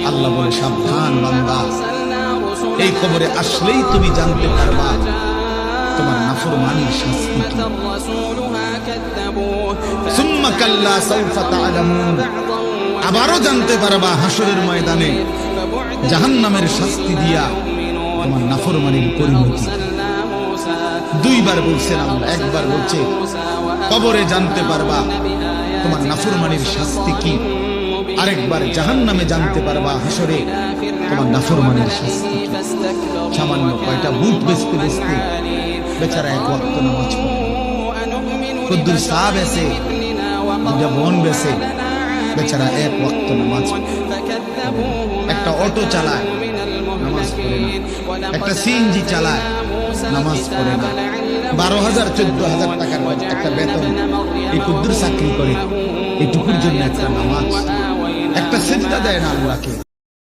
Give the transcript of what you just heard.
আল্লাহ বলে, সাবধান বান্দা, এই কবরে আসলেই তুমি জানতে পারবা তোমার নাফরমানির শাস্তি কি। সুম্মা কাল্লা সাউফা তা'লামুন, আবারও জানতে পারবা হাসরের ময়দানে জাহান্নামের শাস্তি দিয়া তোমার নাফরমানির পরিণতি। দুইবার বলছেন আল্লাহ, একবার বলছে কবরে জানতে পারবা তোমার নাফরমানির শাস্তি কি, আরেকবার জাহান্নামে জানতে পারবা হাসরে তোমার নাফরমানির শাস্তি কি। সামান্য কয়টা বুট বেচতে বেচতে বেচারা এক ওয়াক্ত নামাজ পড়ে, কদ্দুর চা বেচে, দুটা বন বেচে, বেচারা এক ওয়াক্ত নামাজ পড়ে। একটা অটো চালায়, নামাজ পড়ে না। একটা সিএনজি চালায়, নামাজ পড়ে না। 12,000 14,000 টাকার একটা বেতন, এই কদ্দুর চাকরি করে, এইটুকুর জন্য একটা নামাজ, একটা সেজদা দেয় না আল্লাহকে।